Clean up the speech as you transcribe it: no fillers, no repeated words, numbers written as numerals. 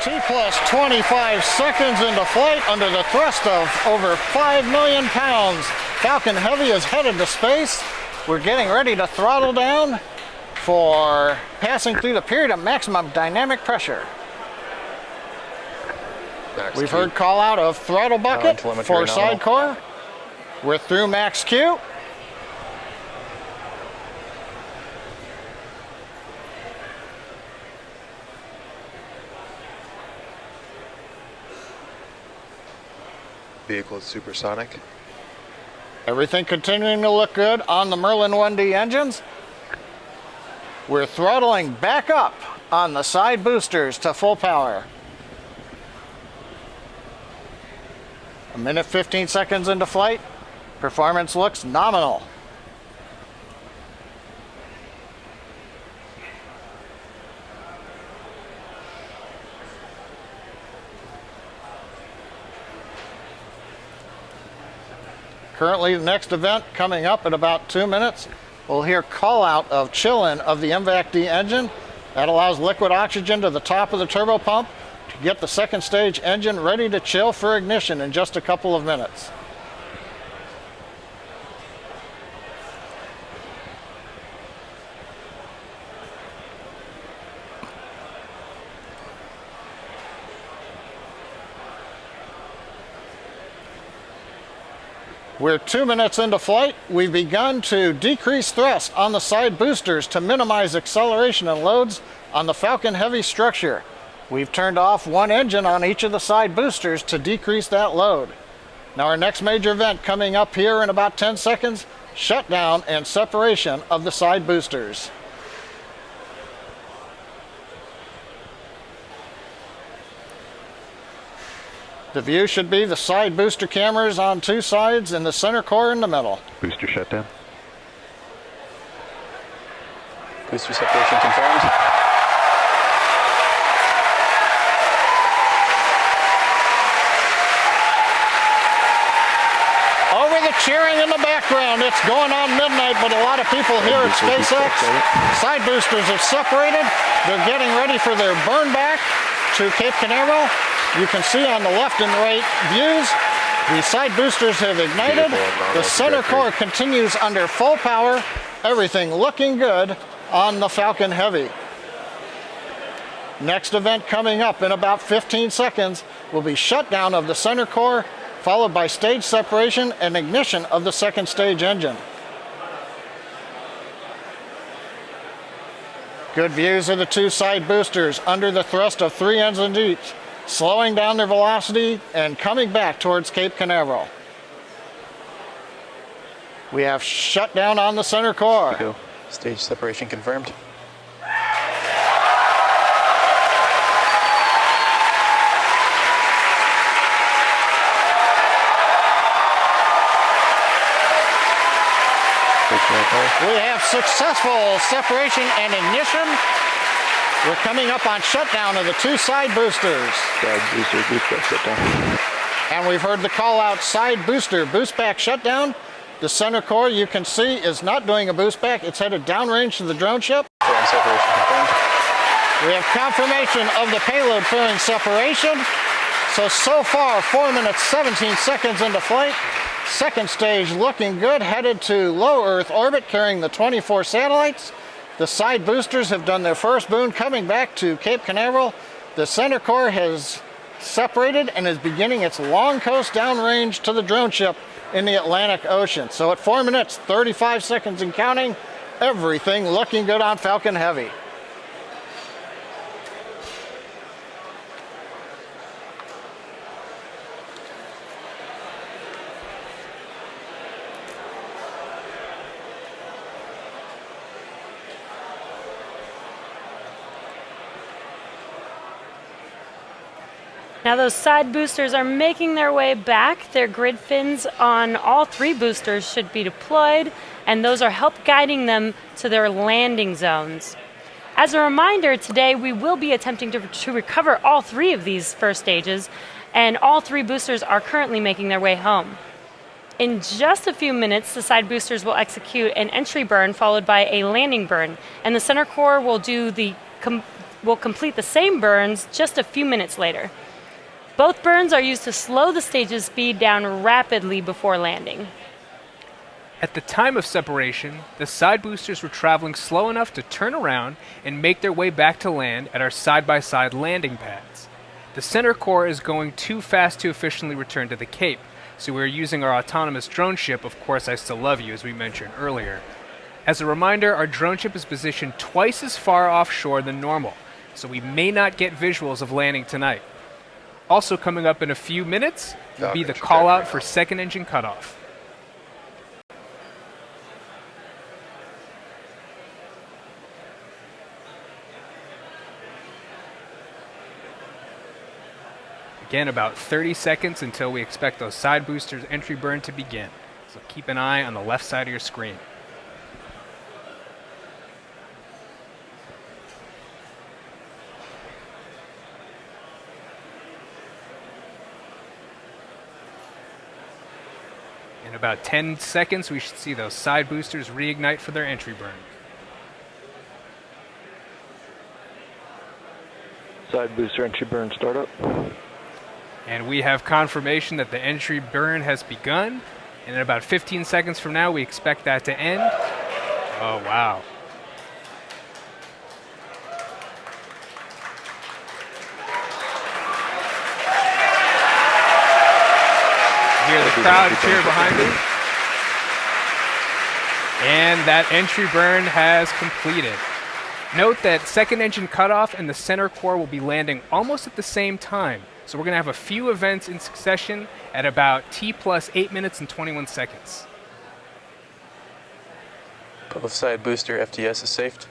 T plus 25 seconds into flight under the thrust of over 5 million pounds. Falcon Heavy is headed to space. We're getting ready to throttle down for passing through the period of maximum dynamic pressure. We've heard call out of throttle bucket for side core. We're through max Q. Vehicle is supersonic. Everything continuing to look good on the Merlin 1D engines. We're throttling back up on the side boosters to full power. A minute 15 seconds into flight. Performance looks nominal. Currently, the next event coming up in about 2 minutes. We'll hear call out of chill-in of the MVAC-D engine. That allows liquid oxygen to the top of the turbo pump to get the second stage engine ready to chill for ignition in just a couple of minutes. We're 2 minutes into flight. We've begun to decrease thrust on the side boosters to minimize acceleration and loads on the Falcon Heavy structure. We've turned off one engine on each of the side boosters to decrease that load. Now our next major event coming up here in about 10 seconds, shutdown and separation of the side boosters. The view should be the side booster cameras on two sides and the center core in the middle. Booster shutdown. Booster separation confirmed. Over the cheering in the background, it's going on midnight, but a lot of people here at SpaceX. Side boosters have separated. They're getting ready for their burn back to Cape Canaveral. You can see on the left and right views, the side boosters have ignited. The center core continues under full power. Everything looking good on the Falcon Heavy. Next event coming up in about 15 seconds will be shutdown of the center core, followed by stage separation and ignition of the second stage engine. Good views of the two side boosters under the thrust of 3 engines each, slowing down their velocity and coming back towards Cape Canaveral. We have shutdown on the center core. Stage separation confirmed. We have successful separation and ignition. We're coming up on shutdown of the two side boosters. Side booster, boost back shutdown. And we've heard the call out side booster, boost back shutdown. The center core, you can see, is not doing a boost back. It's headed downrange to the drone ship. Separation confirmed. We have confirmation of the payload fairing separation. So far, 4 minutes, 17 seconds into flight. Second stage looking good, headed to low Earth orbit, carrying the 24 satellites. The side boosters have done their first boon, coming back to Cape Canaveral. The center core has separated and is beginning its long coast downrange to the drone ship in the Atlantic Ocean. So at 4 minutes, 35 seconds and counting, everything looking good on Falcon Heavy. Now those side boosters are making their way back. Their grid fins on all 3 boosters should be deployed, and those are help guiding them to their landing zones. As a reminder, today we will be attempting to recover all 3 of these first stages, and all 3 boosters are currently making their way home. In just a few minutes, the side boosters will execute an entry burn followed by a landing burn, and the center core will do the will complete the same burns just a few minutes later. Both burns are used to slow the stage's speed down rapidly before landing. At the time of separation, the side boosters were traveling slow enough to turn around and make their way back to land at our side-by-side landing pads. The center core is going too fast to efficiently return to the Cape, so we're using our autonomous drone ship, Of Course I Still Love You, as we mentioned earlier. As a reminder, our drone ship is positioned twice as far offshore than normal, so we may not get visuals of landing tonight. Also coming up in a few minutes will be the call out for second engine cutoff. Again, about 30 seconds until we expect those side boosters entry burn to begin. So keep an eye on the left side of your screen. In about 10 seconds, we should see those side boosters reignite for their entry burn. Side booster entry burn startup. And we have confirmation that the entry burn has begun. And in about 15 seconds from now, we expect that to end. Oh, wow. Hear the crowd cheer behind me. And that entry burn has completed. Note that second engine cutoff and the center core will be landing almost at the same time. So we're going to have a few events in succession at about T plus 8 minutes and 21 seconds. Both side booster FTS is safed.